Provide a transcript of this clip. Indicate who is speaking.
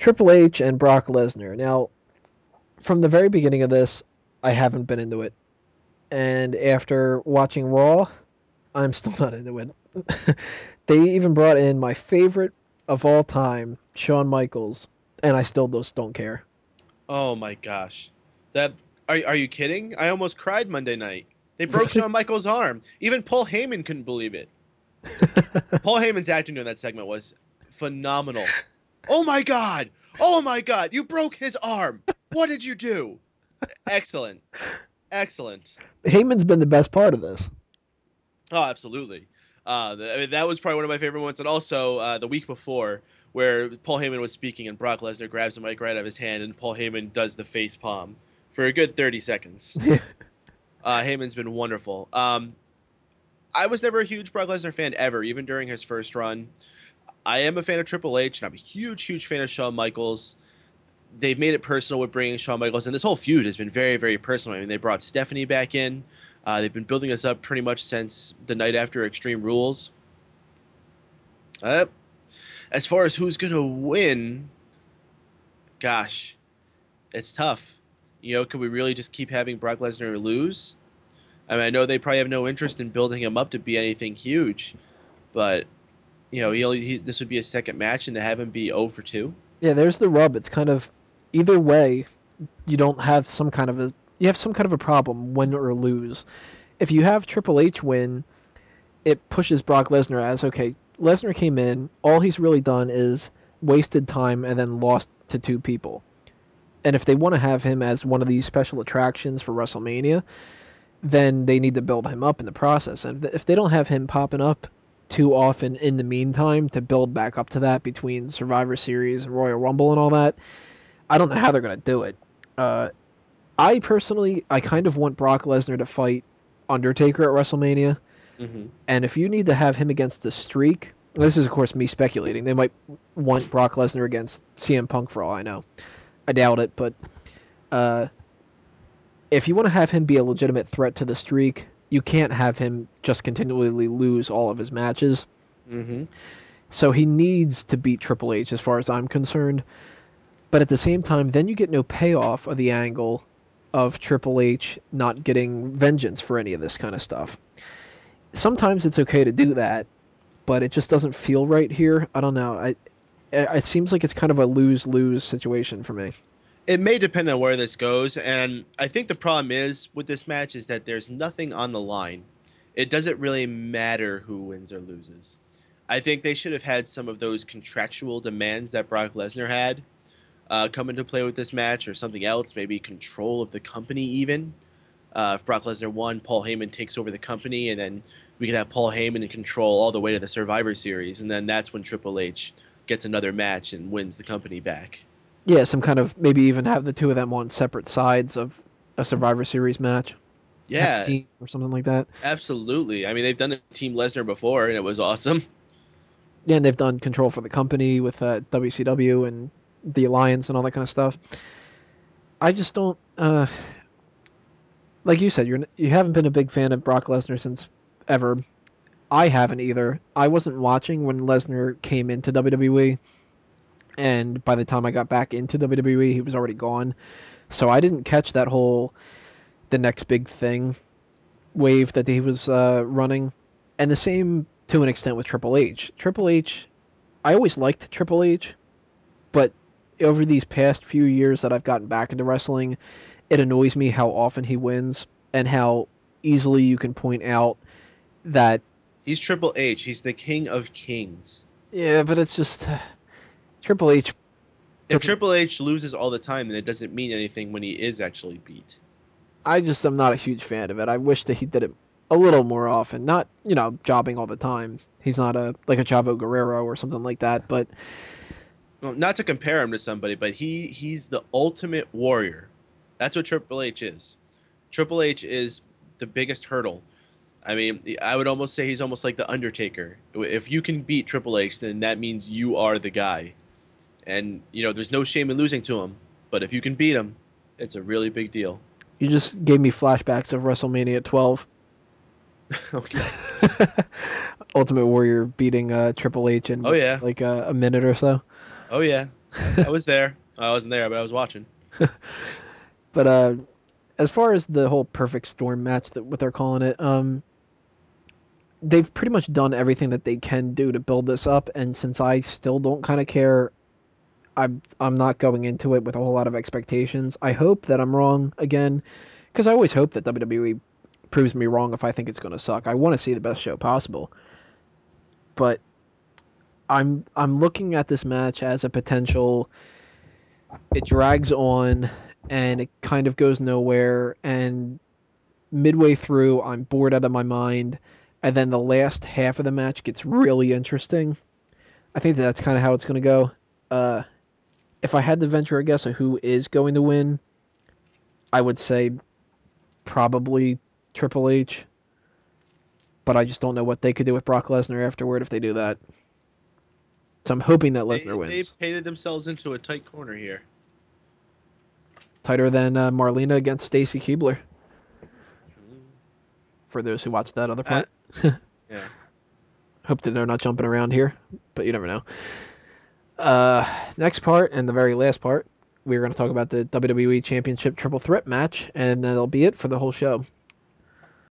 Speaker 1: Triple H and Brock Lesnar. Now, from the very beginning of this, I haven't been into it. And after watching Raw, I'm still not into it. They even brought in my favorite of all time, Shawn Michaels, and I still just don't care.
Speaker 2: Oh my gosh. That are you kidding? I almost cried Monday night. They broke
Speaker 1: Really?
Speaker 2: Shawn Michaels' arm. Even Paul Heyman couldn't believe it. Paul Heyman's acting during that segment was phenomenal. Oh my god! Oh my god! You broke his arm! What did you do? Excellent. Excellent.
Speaker 1: Heyman's been the best part of this.
Speaker 2: Oh, absolutely. I mean, that was probably one of my favorite ones. And also the week before, where Paul Heyman was speaking and Brock Lesnar grabs the mic right out of his hand and Paul Heyman does the face palm for a good 30 seconds. Heyman's been wonderful. I was never a huge Brock Lesnar fan ever, even during his first run. I am a fan of Triple H, and I'm a huge, huge fan of Shawn Michaels. They've made it personal with bringing Shawn Michaels, and this whole feud has been very, very personal. I mean, they brought Stephanie back in. They've been building us up pretty much since the night after Extreme Rules. Uh, as far as who's going to win, gosh, it's tough. You know, could we really just keep having Brock Lesnar lose? I mean, I know they probably have no interest in building him up to be anything huge, but you know, this would be a second match, and to have him be 0 for 2.
Speaker 1: Yeah, there's the rub. It's kind of either way, you don't have some kind of a you have some kind of a problem, win or lose. If you have Triple H win, it pushes Brock Lesnar as okay. Lesnar came in, all he's really done is wasted time and then lost to two people. And if they want to have him as one of these special attractions for WrestleMania, then they need to build him up in the process. And if they don't have him popping up too often in the meantime to build back up to that between Survivor Series and Royal Rumble and all that, I don't know how they're going to do it. Uh, I personally, I kind of want Brock Lesnar to fight Undertaker at WrestleMania.
Speaker 2: Mm-hmm.
Speaker 1: And if you need to have him against the streak, this is of course me speculating. They might want Brock Lesnar against CM Punk for all I know. I doubt it, but uh, if you want to have him be a legitimate threat to the streak, you can't have him just continually lose all of his matches.
Speaker 2: Mm-hmm.
Speaker 1: So he needs to beat Triple H as far as I'm concerned. But at the same time, then you get no payoff of the angle of Triple H not getting vengeance for any of this kind of stuff. Sometimes it's okay to do that, but it just doesn't feel right here. I don't know. It seems like it's kind of a lose-lose situation for me.
Speaker 2: It may depend on where this goes, and I think the problem is with this match is that there's nothing on the line. It doesn't really matter who wins or loses. I think they should have had some of those contractual demands that Brock Lesnar had come into play with this match, or something else, maybe control of the company even. If Brock Lesnar won, Paul Heyman takes over the company, and then we could have Paul Heyman in control all the way to the Survivor Series, and then that's when Triple H gets another match and wins the company back.
Speaker 1: Yeah, some kind of maybe even have the two of them on separate sides of a Survivor Series match. Have a
Speaker 2: Yeah,
Speaker 1: team or something like that.
Speaker 2: absolutely. I mean, they've done it with Team Lesnar before, and it was awesome.
Speaker 1: Yeah, and they've done Control for the Company with WCW and the Alliance and all that kind of stuff. I just don't. Like you said, you haven't been a big fan of Brock Lesnar since ever. I haven't either. I wasn't watching when Lesnar came into WWE, and by the time I got back into WWE, he was already gone. So I didn't catch that whole the next big thing wave that he was running. And the same to an extent with Triple H. Triple H, I always liked Triple H, but over these past few years that I've gotten back into wrestling, it annoys me how often he wins and how easily you can point out that
Speaker 2: He's Triple H. He's the king of kings.
Speaker 1: yeah, but it's just Triple H
Speaker 2: If
Speaker 1: doesn't.
Speaker 2: Triple H loses all the time, then it doesn't mean anything when he is actually beat.
Speaker 1: I just am not a huge fan of it. I wish that he did it a little more often. Not jobbing all the time. He's not a like a Chavo Guerrero or something like that. But
Speaker 2: Well, not to compare him to somebody, but he's the ultimate warrior. That's what Triple H is. Triple H is the biggest hurdle. I mean, I would almost say he's almost like the Undertaker. If you can beat Triple H, then that means you are the guy. And you know, there's no shame in losing to him. But if you can beat him, it's a really big deal.
Speaker 1: you just gave me flashbacks of WrestleMania 12.
Speaker 2: Okay.
Speaker 1: Ultimate Warrior beating Triple H
Speaker 2: Oh
Speaker 1: in
Speaker 2: yeah.
Speaker 1: like a minute or so.
Speaker 2: Oh yeah. I was there. I wasn't there, but I was watching.
Speaker 1: But as far as the whole perfect storm match, that what they're calling it, they've pretty much done everything that they can do to build this up. And since I still don't kind of care, I'm not going into it with a whole lot of expectations. I hope that I'm wrong again, because I always hope that WWE proves me wrong if I think it's going to suck. I want to see the best show possible, but I'm looking at this match as a potential. It drags on, and it kind of goes nowhere. And midway through, I'm bored out of my mind, and then the last half of the match gets really interesting. I think that's kind of how it's going to go. Uh, if I had to venture a guess on who is going to win, I would say probably Triple H, but I just don't know what they could do with Brock Lesnar afterward if they do that. So I'm hoping that Lesnar
Speaker 2: They
Speaker 1: wins.
Speaker 2: painted themselves into a tight corner here.
Speaker 1: Tighter than Marlena against Stacy Keibler, for those who watched that other
Speaker 2: Uh,
Speaker 1: part.
Speaker 2: yeah.
Speaker 1: Hope that they're not jumping around here, but you never know. Next part and the very last part, we're going to talk about the WWE Championship Triple Threat match, and that'll be it for the whole show.